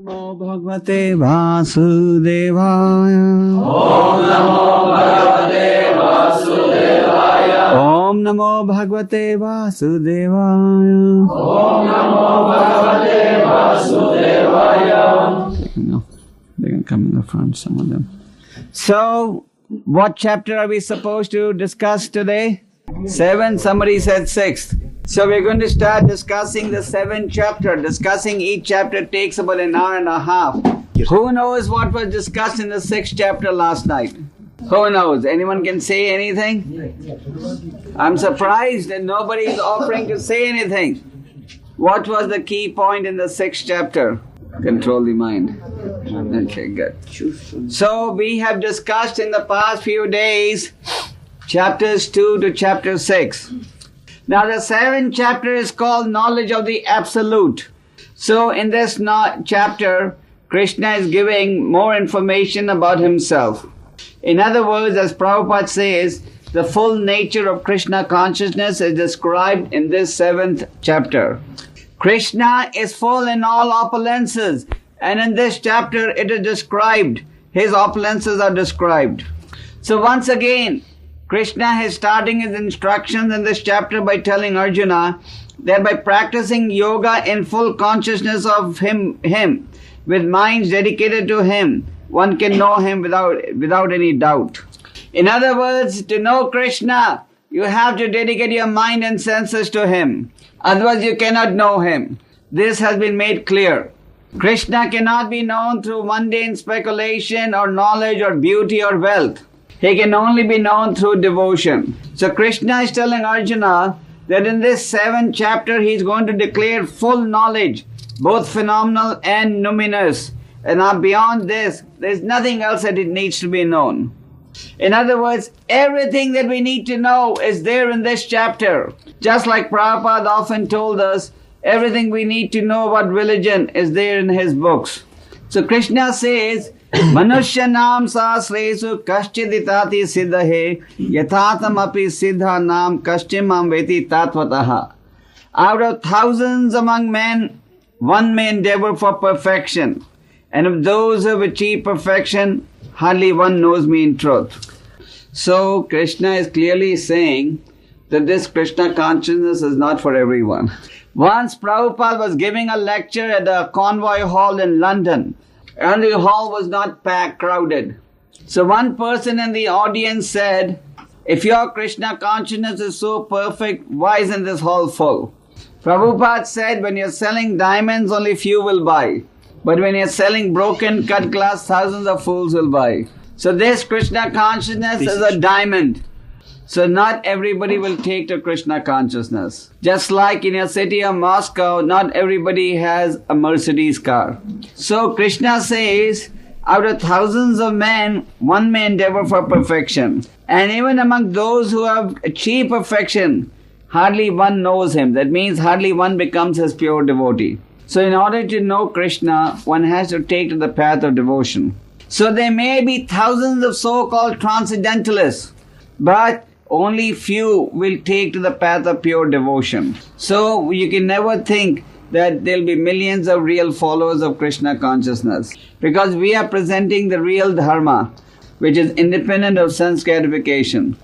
Namo Bhagavate Vasudevaya. Om Namo Bhagavate Vasudevaya. Om Namo Bhagavate Vasudevaya. Om Namo Bhagavate Vasudevaya. No, they can come in the front, some of them. So, what chapter are we supposed to discuss today? 7, somebody said 6th. So we're going to start discussing the 7th chapter. Discussing each chapter takes about an hour and a half. Who knows what was discussed in the 6th chapter last night? Who knows? Anyone can say anything? I'm surprised that nobody is offering to say anything. What was the key point in the 6th chapter? Control the mind. Okay, good. So we have discussed in the past few days chapters 2 to chapter 6. Now the 7th chapter is called Knowledge of the Absolute. So in this chapter, Krishna is giving more information about himself. In other words, as Prabhupada says, the full nature of Krishna consciousness is described in this 7th chapter. Krishna is full in all opulences, and in this chapter it is described, his opulences are described. So once again, Krishna is starting his instructions in this chapter by telling Arjuna that by practicing yoga in full consciousness of him with minds dedicated to him, one can know him without any doubt. In other words, to know Krishna, you have to dedicate your mind and senses to him. Otherwise you cannot know him. This has been made clear. Krishna cannot be known through mundane speculation or knowledge or beauty or wealth. He can only be known through devotion. So Krishna is telling Arjuna that in this 7th chapter he is going to declare full knowledge, both phenomenal and numinous. And beyond this, there is nothing else that it needs to be known. In other words, everything that we need to know is there in this chapter. Just like Prabhupada often told us, everything we need to know about religion is there in his books. So Krishna says, Manushyanam sahasresu kaschiditati siddhahe yathatam api siddhanam kaschimam veti tatvataha. Out of thousands among men, one may endeavor for perfection. And of those who have achieved perfection, hardly one knows me in truth. So Krishna is clearly saying that this Krishna consciousness is not for everyone. Once Prabhupada was giving a lecture at the Convoy Hall in London, and the hall was not packed, crowded. So one person in the audience said, if your Krishna consciousness is so perfect, why isn't this hall full? Prabhupada said, when you're selling diamonds, only few will buy. But when you're selling broken cut glass, thousands of fools will buy. So this Krishna consciousness is a diamond. So not everybody will take to Krishna consciousness. Just like in a city of Moscow, not everybody has a Mercedes car. So Krishna says, out of thousands of men, one may endeavor for perfection. And even among those who have achieved perfection, hardly one knows him. That means hardly one becomes his pure devotee. So in order to know Krishna, one has to take to the path of devotion. So there may be thousands of so-called transcendentalists, but only few will take to the path of pure devotion. So you can never think that there will be millions of real followers of Krishna consciousness, because we are presenting the real dharma, which is independent of sense gratification.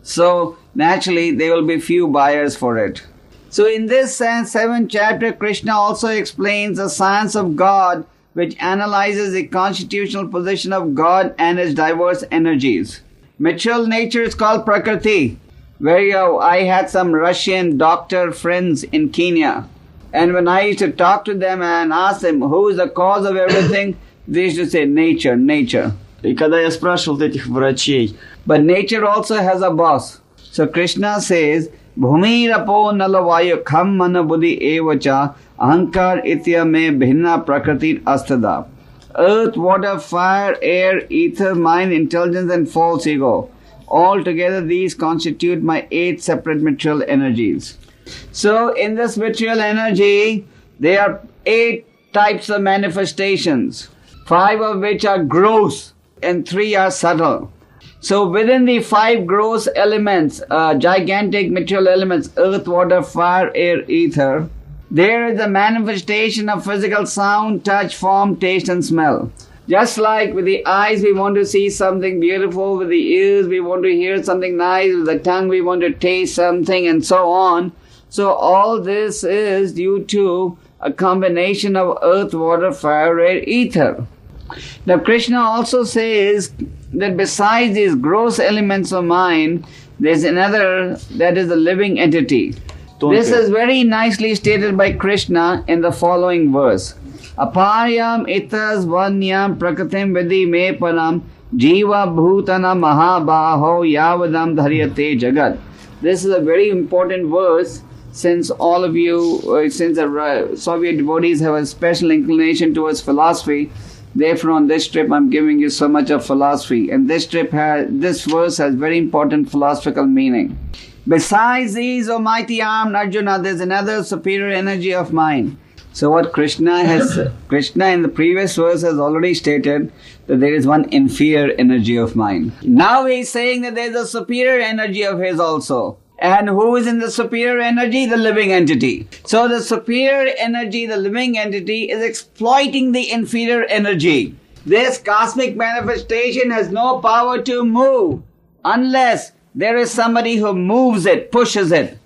So naturally there will be few buyers for it. So in this 7th chapter, Krishna also explains the science of God, which analyzes the constitutional position of God and its diverse energies. Material nature is called Prakriti. I had some Russian doctor friends in Kenya, and when I used to talk to them and ask them who is the cause of everything, they used to say nature, nature. И когда я спрашивал этих врачей, but nature also has a boss. So Krishna says, Bhumirapo nalavayu kham mana buddhi evacha ahankar itya me bhinna prakriti astada. Earth, water, fire, air, ether, mind, intelligence and false ego. All together these constitute my 8 separate material energies. So in this material energy, there are 8 types of manifestations, 5 of which are gross and 3 are subtle. So within the 5 gross elements, gigantic material elements, earth, water, fire, air, ether, There is a manifestation of physical sound, touch, form, taste and smell. Just like with the eyes we want to see something beautiful, with the ears we want to hear something nice, with the tongue we want to taste something and so on. So all this is due to a combination of earth, water, fire, air, ether. Now Krishna also says that besides these gross elements of mind, there's another that is a living entity. This is very nicely stated by Krishna in the following verse. Aparyam itas vanyam prakritim vidi me param jiva bhutana mahabaho yavadam dharyate jagat. This is a very important verse since all of you, since the Soviet devotees have a special inclination towards philosophy. Therefore on this trip I'm giving you so much of philosophy, and this verse has very important philosophical meaning. Besides these, O mighty armed Arjuna, there's another superior energy of mind. So what Krishna in the previous verse has already stated that there is one inferior energy of mind. Now he's saying that there's a superior energy of his also. And who is in the superior energy? The living entity. So the superior energy, the living entity, is exploiting the inferior energy. This cosmic manifestation has no power to move unless there is somebody who moves it, pushes it.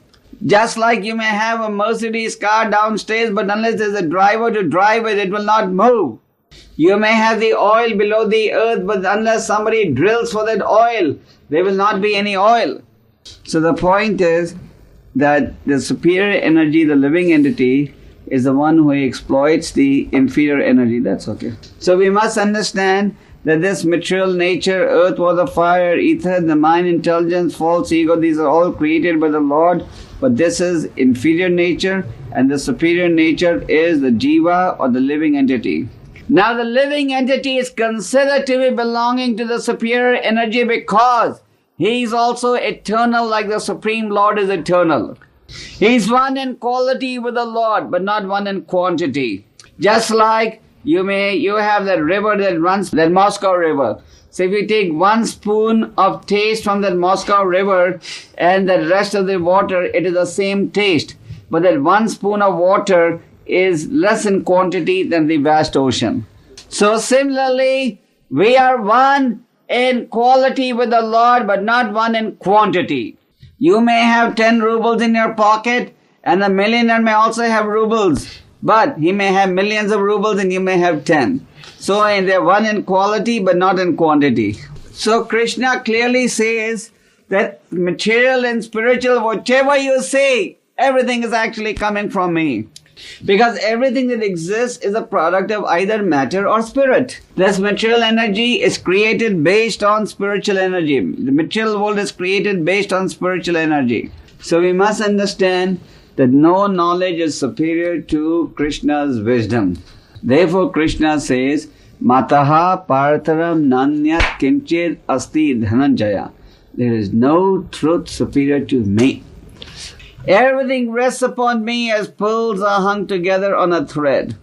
Just like you may have a Mercedes car downstairs, but unless there's a driver to drive it, it will not move. You may have the oil below the earth, but unless somebody drills for that oil, there will not be any oil. So the point is that the superior energy, the living entity, is the one who exploits the inferior energy. That's okay. So we must understand that this material nature, earth, water, fire, ether, the mind, intelligence, false ego, these are all created by the Lord. But this is inferior nature, and the superior nature is the jiva or the living entity. Now the living entity is considered to be belonging to the superior energy because he is also eternal, like the Supreme Lord is eternal. He is one in quality with the Lord, but not one in quantity. Just like you have that river that runs, that Moscow river. So if you take 1 spoon of taste from that Moscow river and the rest of the water, it is the same taste. But that 1 spoon of water is less in quantity than the vast ocean. So similarly, we are one in quality with the Lord, but not one in quantity. You may have 10 rubles in your pocket, and the millionaire may also have rubles. But he may have millions of rubles and you may have 10. So they're one in quality but not in quantity. So Krishna clearly says that material and spiritual, whatever you say, everything is actually coming from me. Because everything that exists is a product of either matter or spirit. This material energy is created based on spiritual energy. The material world is created based on spiritual energy. So we must understand that no knowledge is superior to Krishna's wisdom. Therefore Krishna says, Mataha partaram nanyat kinchid asti dhananjaya. There is no truth superior to me. Everything rests upon me as pearls are hung together on a thread.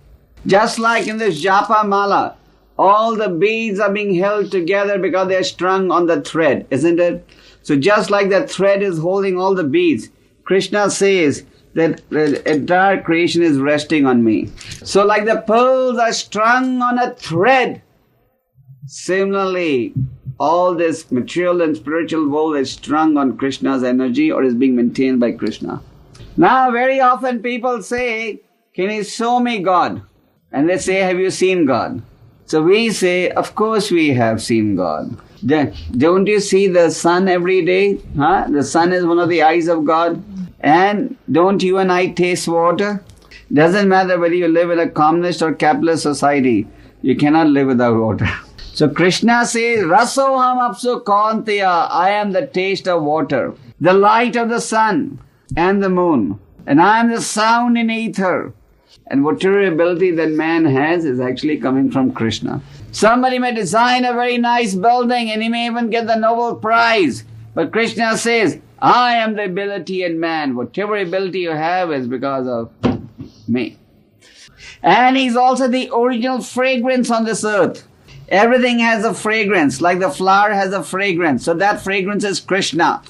Just like in this japa mala, all the beads are being held together because they are strung on the thread, isn't it? So just like that thread is holding all the beads, Krishna says that the entire creation is resting on me. So like the pearls are strung on a thread, similarly, all this material and spiritual world is strung on Krishna's energy or is being maintained by Krishna. Now very often people say, can you show me God? And they say, have you seen God? So we say, of course we have seen God. Don't you see the sun every day? The sun is one of the eyes of God. And don't you and I taste water? Doesn't matter whether you live in a communist or capitalist society, you cannot live without water. So Krishna says, Rasoham apsu kaunteya, I am the taste of water, the light of the sun and the moon, and I am the sound in ether. And whatever ability that man has is actually coming from Krishna. Somebody may design a very nice building and he may even get the Nobel Prize. But Krishna says, I am the ability in man. Whatever ability you have is because of me. And He's also the original fragrance on this earth. Everything has a fragrance, like the flower has a fragrance. So that fragrance is Krishna.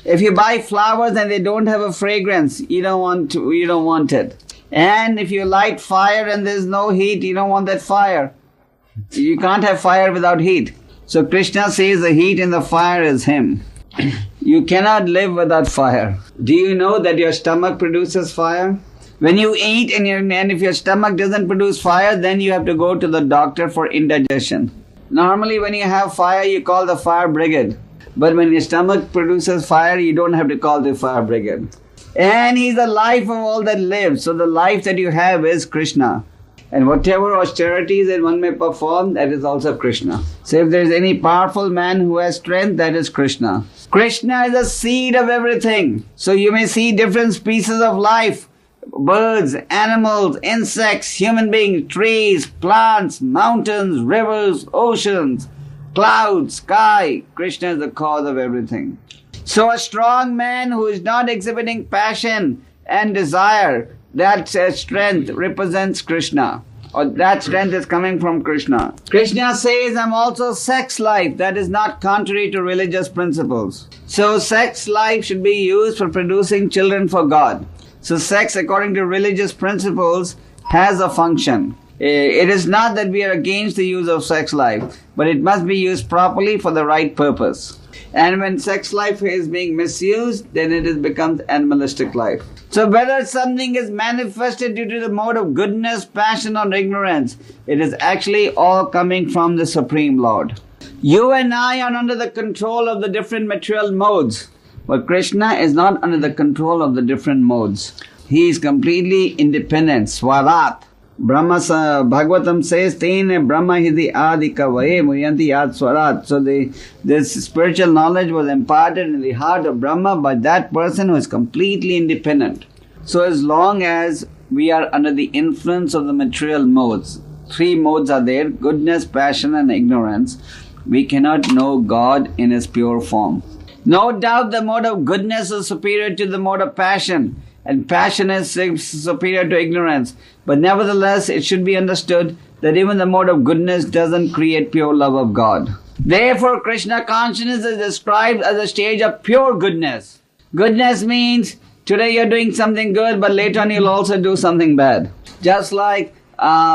If you buy flowers and they don't have a fragrance, you don't want it. And if you light fire and there's no heat, you don't want that fire. You can't have fire without heat. So Krishna says the heat in the fire is him. You cannot live without fire. Do you know that your stomach produces fire? When you eat and if your stomach doesn't produce fire, then you have to go to the doctor for indigestion. Normally when you have fire, you call the fire brigade. But when your stomach produces fire, you don't have to call the fire brigade. And he's the life of all that lives. So the life that you have is Krishna. And whatever austerities that one may perform, that is also Krishna. So if there is any powerful man who has strength, that is Krishna. Krishna is the seed of everything. So you may see different species of life. Birds, animals, insects, human beings, trees, plants, mountains, rivers, oceans, clouds, sky. Krishna is the cause of everything. So a strong man who is not exhibiting passion and desire, that strength represents Krishna, or that strength is coming from Krishna. Krishna says, I'm also sex life, that is not contrary to religious principles. So sex life should be used for producing children for God. So sex, according to religious principles, has a function. It is not that we are against the use of sex life, but it must be used properly for the right purpose. And when sex life is being misused, then it becomes animalistic life. So whether something is manifested due to the mode of goodness, passion or ignorance, it is actually all coming from the Supreme Lord. You and I are under the control of the different material modes, but Krishna is not under the control of the different modes. He is completely independent, swarat. Brahma Bhagavatam says, Tene Brahma hidi adi kavaye muyanti yad swarat. So this spiritual knowledge was imparted in the heart of Brahma by that person who is completely independent. So as long as we are under the influence of the material modes, three modes are there, goodness, passion and ignorance, we cannot know God in His pure form. No doubt the mode of goodness is superior to the mode of passion, and passion is superior to ignorance. But nevertheless, it should be understood that even the mode of goodness doesn't create pure love of God. Therefore, Krishna consciousness is described as a stage of pure goodness. Goodness means today you're doing something good, but later on you'll also do something bad. Just like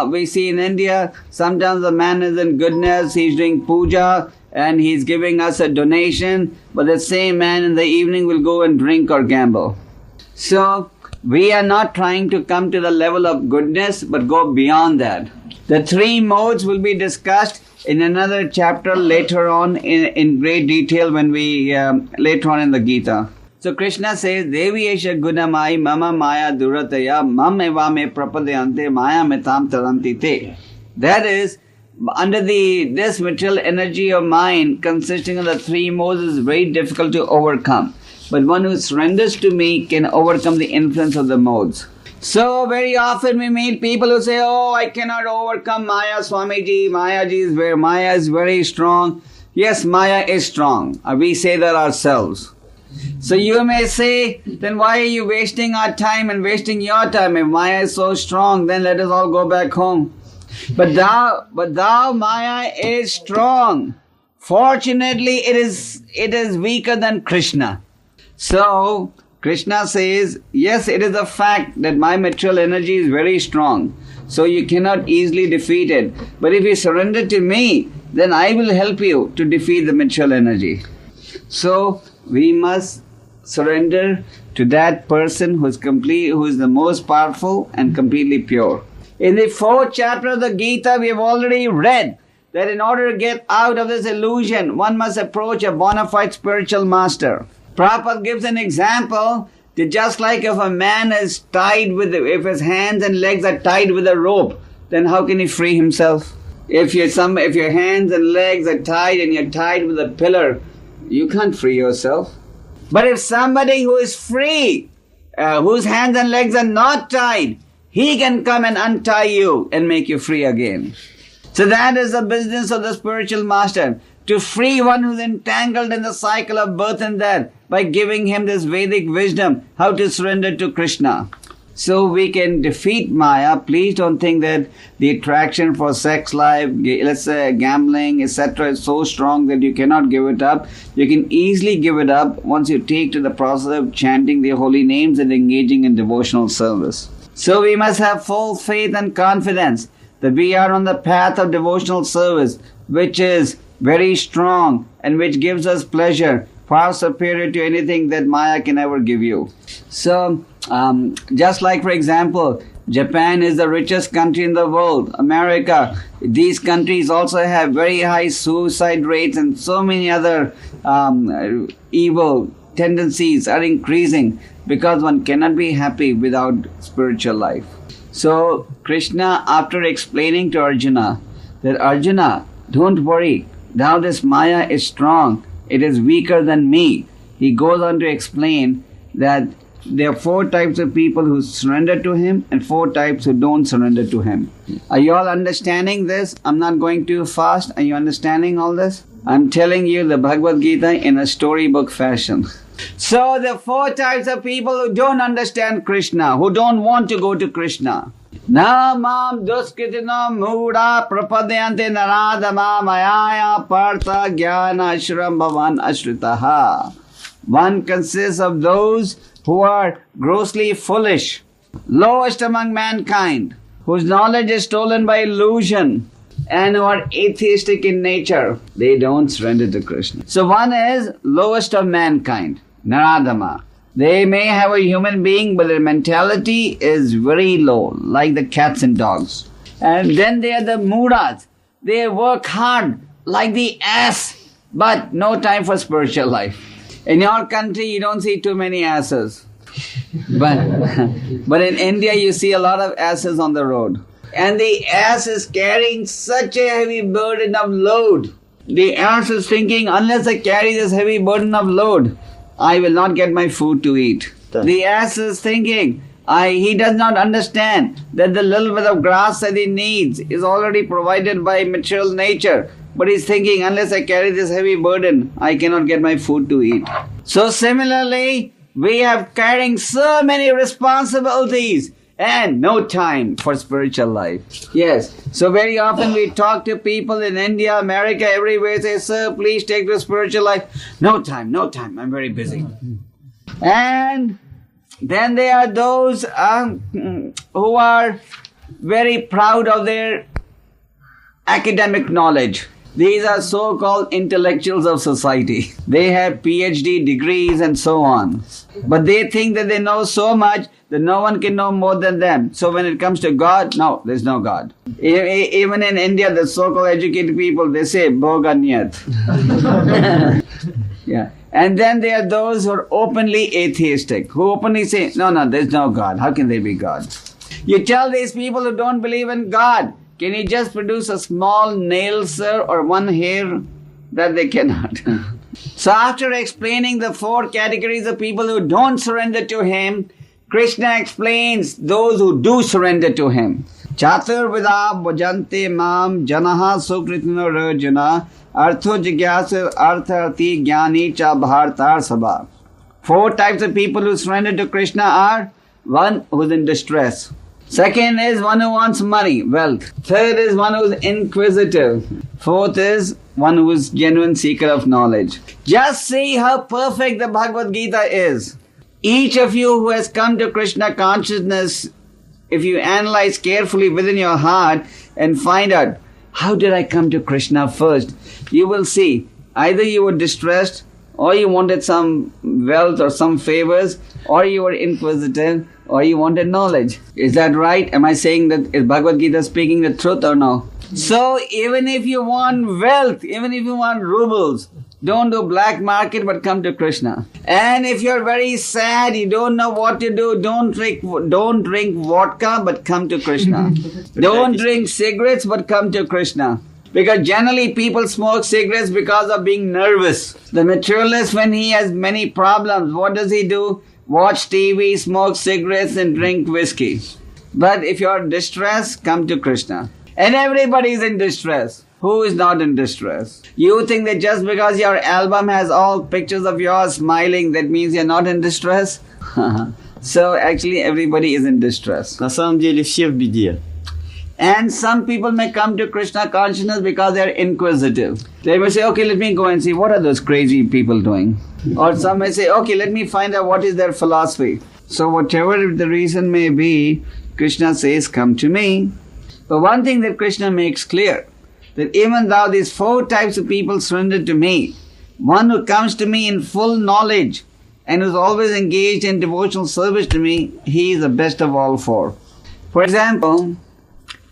we see in India, sometimes the man is in goodness, he's doing puja and he's giving us a donation, but the same man in the evening will go and drink or gamble. So, we are not trying to come to the level of goodness, but go beyond that. The three modes will be discussed in another chapter later on in great detail when we, later on in the Gita. So Krishna says, Devi esha gunamai mama maya durataya mam evame prapadayante maya metam taranti te. That is, under this material energy of mind consisting of the three modes is very difficult to overcome. But one who surrenders to me can overcome the influence of the modes. So very often we meet people who say, oh, I cannot overcome Maya, Swamiji. Maya is very strong. Yes, Maya is strong. We say that ourselves. So you may say, then why are you wasting our time and wasting your time? If Maya is so strong, then let us all go back home. But thou, Maya is strong. Fortunately, it is weaker than Krishna. So, Krishna says, yes, it is a fact that my material energy is very strong. So you cannot easily defeat it. But if you surrender to me, then I will help you to defeat the material energy. So, we must surrender to that person who is the most powerful and completely pure. In the 4th chapter of the Gita, we have already read that in order to get out of this illusion, one must approach a bona fide spiritual master. Prabhupada gives an example that just like if a man is tied if his hands and legs are tied with a rope, then how can he free himself? If your hands and legs are tied and you're tied with a pillar, you can't free yourself. But if somebody who is free, whose hands and legs are not tied, he can come and untie you and make you free again. So that is the business of the spiritual master, to free one who is entangled in the cycle of birth and death by giving him this Vedic wisdom, how to surrender to Krishna. So we can defeat Maya. Please don't think that the attraction for sex life, let's say gambling, etc. is so strong that you cannot give it up. You can easily give it up once you take to the process of chanting the holy names and engaging in devotional service. So we must have full faith and confidence that we are on the path of devotional service, which is very strong and which gives us pleasure, far superior to anything that Maya can ever give you. So, just like for example, Japan is the richest country in the world, America, these countries also have very high suicide rates and so many other evil tendencies are increasing because one cannot be happy without spiritual life. So Krishna, after explaining to Arjuna that Arjuna, don't worry, now this Maya is strong, it is weaker than me. He goes on to explain that there are 4 types of people who surrender to him and 4 types who don't surrender to him. Are you all understanding this? I'm not going too fast. Are you understanding all this? I'm telling you the Bhagavad Gita in a storybook fashion. So there are 4 types of people who don't understand Krishna, who don't want to go to Krishna. Na mam duskritina muda prapadyante naradama mayaya partha jnana ashram bhavan ashritaha. One consists of those who are grossly foolish, lowest among mankind, whose knowledge is stolen by illusion, and who are atheistic in nature. They don't surrender to Krishna. So one is lowest of mankind, Naradama. They may have a human being, but their mentality is very low, like the cats and dogs. And then they are the Mudas. They work hard, like the ass, but no time for spiritual life. In your country, you don't see too many asses. But in India, you see a lot of asses on the road. And the ass is carrying such a heavy burden of load. The ass is thinking, unless I carry this heavy burden of load, I will not get my food to eat. The ass is thinking, he does not understand that the little bit of grass that he needs is already provided by material nature. But he's thinking, unless I carry this heavy burden, I cannot get my food to eat. So similarly, we have carrying so many responsibilities and no time for spiritual life. Yes, so very often we talk to people in India, America, everywhere, say, sir, please take the spiritual life. No time, I'm very busy. And then there are those who are very proud of their academic knowledge. These are so-called intellectuals of society. They have PhD degrees and so on. But they think that they know so much that no one can know more than them. So when it comes to God, no, there's no God. Even in India, the so-called educated people, they say, Bhoganyat. Yeah. And then there are those who are openly atheistic, who openly say, no, there's no God. How can there be God? You tell these people who don't believe in God, can you just produce a small nail, sir, or one hair? That they cannot. So after explaining the 4 categories of people who don't surrender to him, Krishna explains those who do surrender to him. Chaturvida bhajante mam janaha sukritino rajana artho jigyasa artharti jnani cha bhartar sabha. 4 types of people who surrender to Krishna are: 1 who is in distress. 2nd is one who wants money, wealth. 3rd is one who is inquisitive. 4th is one who is genuine seeker of knowledge. Just see how perfect the Bhagavad Gita is. Each of you who has come to Krishna consciousness, if you analyze carefully within your heart and find out, how did I come to Krishna first? You will see, either you were distressed, or you wanted some wealth or some favors, or you were inquisitive, or you wanted knowledge. Is that right? Am I saying that, is Bhagavad Gita speaking the truth or no? So even if you want wealth, even if you want rubles, don't do black market but come to Krishna. And if you're very sad, you don't know what to do, don't drink vodka but come to Krishna. Don't drink cigarettes but come to Krishna. Because generally people smoke cigarettes because of being nervous. The materialist, when he has many problems, what does he do? Watch TV, smoke cigarettes and drink whiskey. But if you're in distress, come to Krishna. And everybody is in distress. Who is not in distress? You think that just because your album has all pictures of yours smiling, that means you're not in distress? So actually everybody is in distress. На самом деле все в беде. And some people may come to Krishna consciousness because they're inquisitive. They may say, okay, let me go and see what are those crazy people doing. Or some may say, okay, let me find out what is their philosophy. So whatever the reason may be, Krishna says, come to me. But one thing that Krishna makes clear, that even though these 4 types of people surrender to me, one who comes to me in full knowledge and who's always engaged in devotional service to me, he is the best of all 4. For example,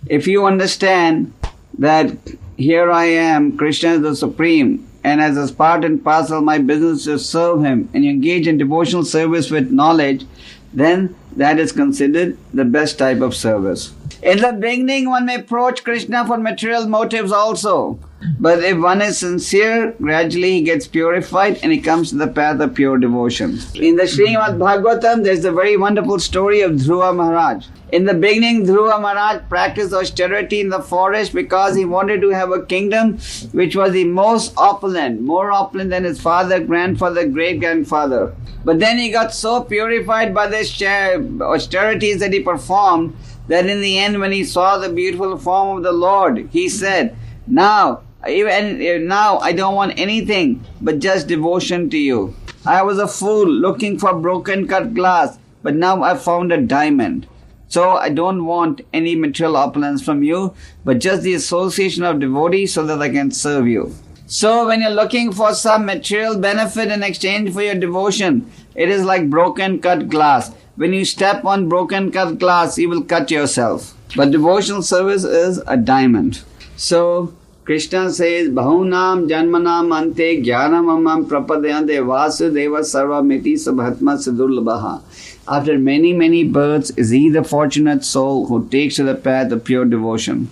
if you understand that here I am, Krishna is the Supreme, and as part and parcel of my business to serve Him, and you engage in devotional service with knowledge, then that is considered the best type of service. In the beginning, one may approach Krishna for material motives also. But if one is sincere, gradually he gets purified and he comes to the path of pure devotion. In the Srimad Bhagavatam, there is a very wonderful story of Dhruva Maharaj. In the beginning, Dhruva Maharaj practiced austerity in the forest because he wanted to have a kingdom which was the most opulent, more opulent than his father, grandfather, great-grandfather. But then he got so purified by the austerities that he performed that in the end, when he saw the beautiful form of the Lord, he said, Now I don't want anything but just devotion to you. I was a fool looking for broken cut glass, but now I found a diamond. So I don't want any material opulence from you, but just the association of devotees so that I can serve you. So when you're looking for some material benefit in exchange for your devotion, it is like broken cut glass. When you step on broken cut glass, you will cut yourself. But devotional service is a diamond. So Krishna says, Bahunam janmanam ante jnanamam prapadayante vasudeva sarvamiti sabhatma sadurlabhaha. After many, many births is he the fortunate soul who takes to the path of pure devotion,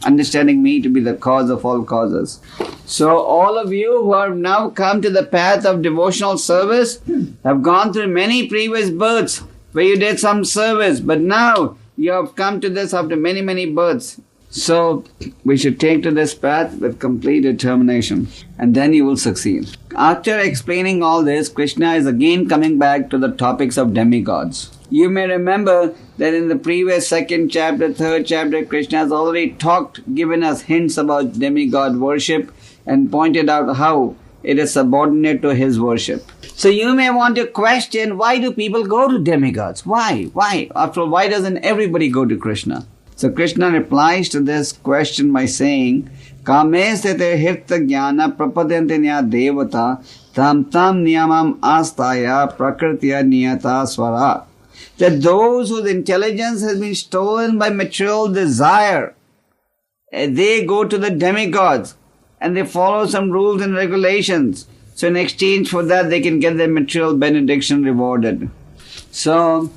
understanding me to be the cause of all causes. So all of you who have now come to the path of devotional service have gone through many previous births where you did some service, but now you have come to this after many, many births. So we should take to this path with complete determination, and then you will succeed. After explaining all this, Krishna is again coming back to the topics of demigods. You may remember that in the previous 2nd chapter, 3rd chapter, Krishna has already given us hints about demigod worship and pointed out how it is subordinate to his worship. So you may want to question, why do people go to demigods? Why? After all, why doesn't everybody go to Krishna? So Krishna replies to this question by saying, Kame sthite hirta jnana prapadante nya devata tam niyamam astaya prakritya niyata swara. That those whose intelligence has been stolen by material desire, they go to the demigods and they follow some rules and regulations. So in exchange for that, they can get their material benediction rewarded. So,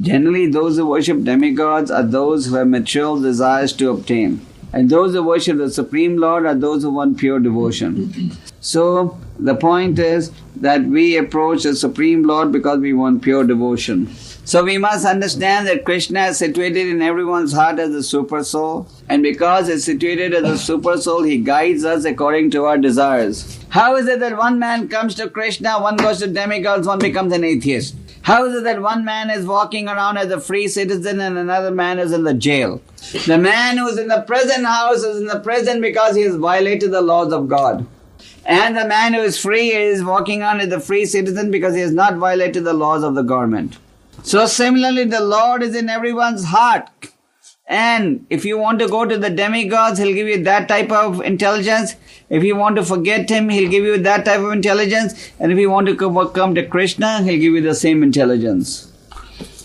generally those who worship demigods are those who have material desires to obtain. And those who worship the Supreme Lord are those who want pure devotion. So, the point is that we approach the Supreme Lord because we want pure devotion. So we must understand that Krishna is situated in everyone's heart as the Super Soul. And because he is situated as a Super Soul, he guides us according to our desires. How is it that one man comes to Krishna, one goes to demigods, one becomes an atheist? How is it that one man is walking around as a free citizen and another man is in the jail? The man who is in the prison house is in the prison because he has violated the laws of God. And the man who is free is walking around as a free citizen because he has not violated the laws of the government. So similarly, the Lord is in everyone's heart. And if you want to go to the demigods, He'll give you that type of intelligence. If you want to forget Him, He'll give you that type of intelligence. And if you want to come to Krishna, He'll give you the same intelligence.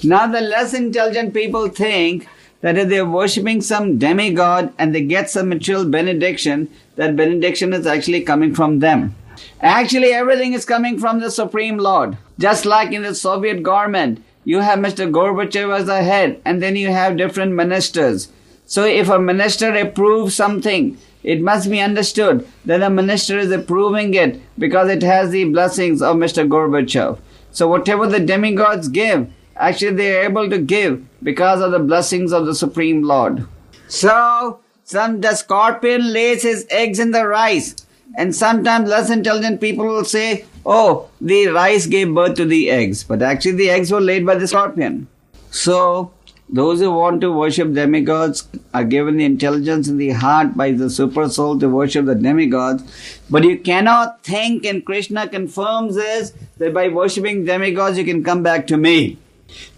Now the less intelligent people think that if they're worshipping some demigod and they get some material benediction, that benediction is actually coming from them. Actually, everything is coming from the Supreme Lord. Just like in the Soviet government, you have Mr. Gorbachev as the head, and then you have different ministers. So if a minister approves something, it must be understood that the minister is approving it because it has the blessings of Mr. Gorbachev. So whatever the demigods give, actually they are able to give because of the blessings of the Supreme Lord. So, the scorpion lays his eggs in the rice. And sometimes less intelligent people will say, oh, the rice gave birth to the eggs. But actually the eggs were laid by the scorpion. So, those who want to worship demigods are given the intelligence in the heart by the Super Soul to worship the demigods. But you cannot think, and Krishna confirms this, that by worshipping demigods you can come back to me.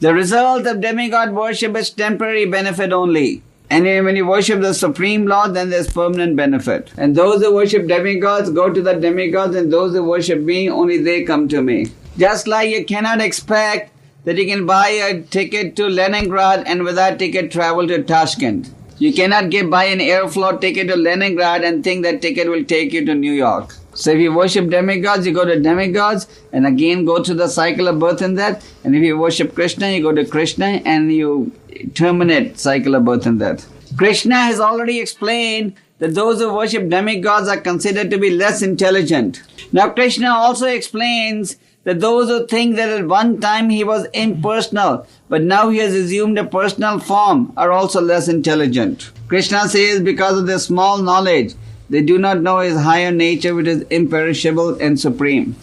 The result of demigod worship is temporary benefit only. And when you worship the Supreme Lord, then there's permanent benefit. And those who worship demigods go to the demigods, and those who worship me, only they come to me. Just like you cannot expect that you can buy a ticket to Leningrad and with that ticket travel to Tashkent. You cannot buy an airflow ticket to Leningrad and think that ticket will take you to New York. So if you worship demigods, you go to demigods and again go through the cycle of birth and death. And if you worship Krishna, you go to Krishna and you terminate cycle of birth and death. Krishna has already explained that those who worship demigods are considered to be less intelligent. Now Krishna also explains that those who think that at one time he was impersonal, but now he has assumed a personal form, are also less intelligent. Krishna says because of their small knowledge, they do not know his higher nature which is imperishable and supreme.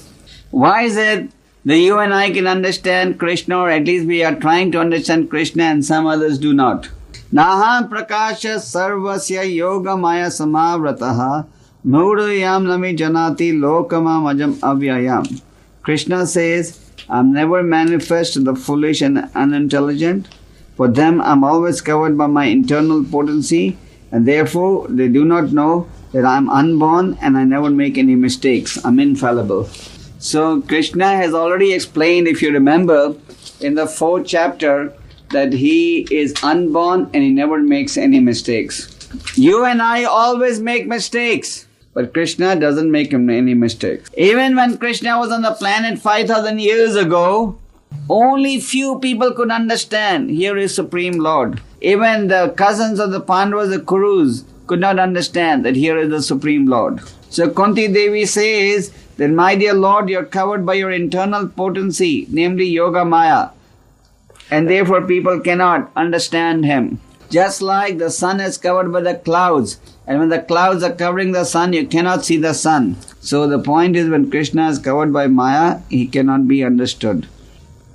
Why is it that you and I can understand Krishna, or at least we are trying to understand Krishna and some others do not? Naham prakasha sarvasya yoga maya samavrataha mudayam nami janati lokama majam avyayam. Krishna says, I am never manifest to the foolish and unintelligent. For them I am always covered by my internal potency, and therefore they do not know that I am unborn and I never make any mistakes. I am infallible. So Krishna has already explained, if you remember, in the 4th chapter, that he is unborn and he never makes any mistakes. You and I always make mistakes. But Krishna doesn't make any mistakes. Even when Krishna was on the planet 5,000 years ago, only few people could understand, here is Supreme Lord. Even the cousins of the Pandavas, the Kurus, could not understand that here is the Supreme Lord. So Kunti Devi says that, my dear Lord, you are covered by your internal potency, namely Yoga Maya. And therefore people cannot understand him. Just like the sun is covered by the clouds, and when the clouds are covering the sun, you cannot see the sun. So the point is, when Krishna is covered by Maya, he cannot be understood.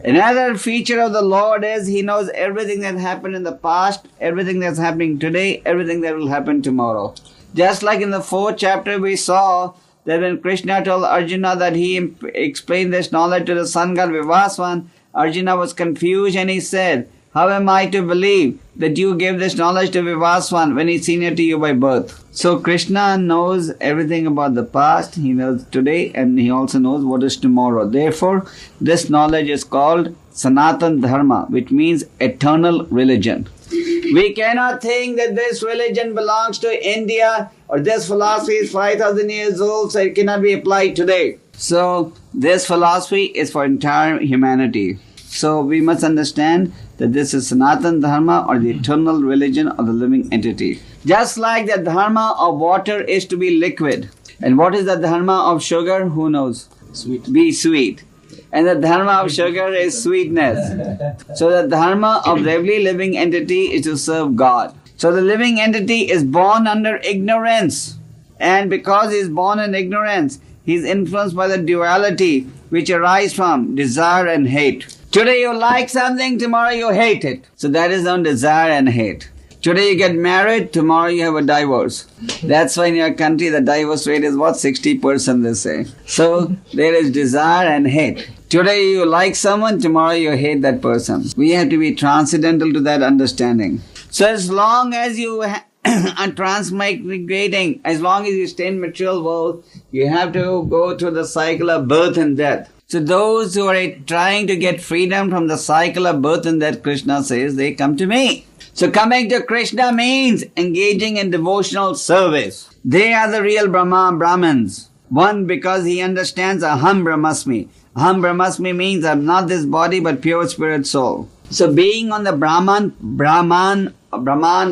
Another feature of the Lord is he knows everything that happened in the past, everything that's happening today, everything that will happen tomorrow. Just like in the 4th chapter we saw that when Krishna told Arjuna that he explained this knowledge to the sun god Vivaswan, Arjuna was confused and he said, how am I to believe that you gave this knowledge to Vivaswan when he's senior to you by birth? So Krishna knows everything about the past, he knows today, and he also knows what is tomorrow. Therefore, this knowledge is called Sanatan Dharma, which means eternal religion. We cannot think that this religion belongs to India or this philosophy is 5,000 years old, so it cannot be applied today. So this philosophy is for entire humanity. So we must understand that this is Sanatan Dharma, or the eternal religion of the living entity. Just like the dharma of water is to be liquid. And what is the dharma of sugar? Who knows? Sweet. Be sweet. And the dharma of sugar is sweetness. So the dharma of every living entity is to serve God. So the living entity is born under ignorance. And because he is born in ignorance, he is influenced by the duality which arises from desire and hate. Today you like something, tomorrow you hate it. So that is on desire and hate. Today you get married, tomorrow you have a divorce. That's why in your country the divorce rate is what? 60% they say. So there is desire and hate. Today you like someone, tomorrow you hate that person. We have to be transcendental to that understanding. So as long as you are transmigrating, as long as you stay in material world, you have to go through the cycle of birth and death. So those who are trying to get freedom from the cycle of birth and death, Krishna says, they come to me. So coming to Krishna means engaging in devotional service. They are the real Brahmins. One, because he understands Aham Brahmasmi. Aham Brahmasmi means I'm not this body but pure spirit soul. So being on the Brahman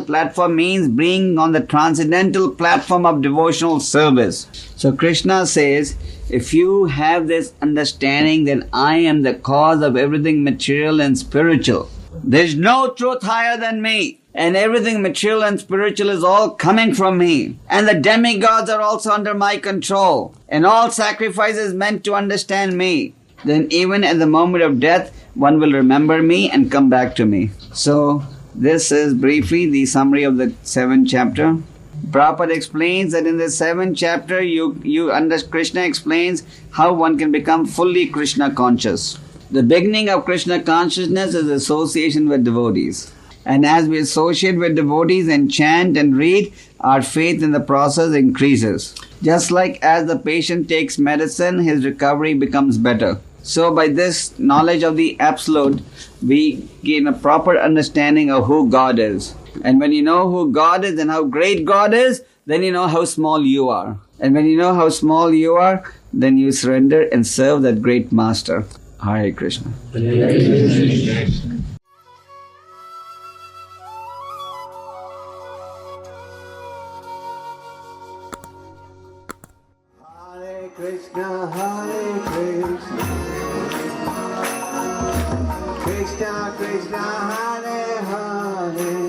platform means being on the transcendental platform of devotional service. So Krishna says, if you have this understanding that I am the cause of everything material and spiritual, there is no truth higher than me, and everything material and spiritual is all coming from me, and the demigods are also under my control, and all sacrifice is meant to understand me, then even at the moment of death, one will remember me and come back to me. So this is briefly the summary of the 7th chapter. Prabhupada explains that in the 7th chapter, Krishna explains how one can become fully Krishna conscious. The beginning of Krishna consciousness is association with devotees. And as we associate with devotees and chant and read, our faith in the process increases. Just like as the patient takes medicine, his recovery becomes better. So by this knowledge of the Absolute, we gain a proper understanding of who God is. And when you know who God is and how great God is, then you know how small you are. And when you know how small you are, then you surrender and serve that great Master. Hare Krishna. Krishna, Hare Krishna, Krishna Krishna, Hare Hare,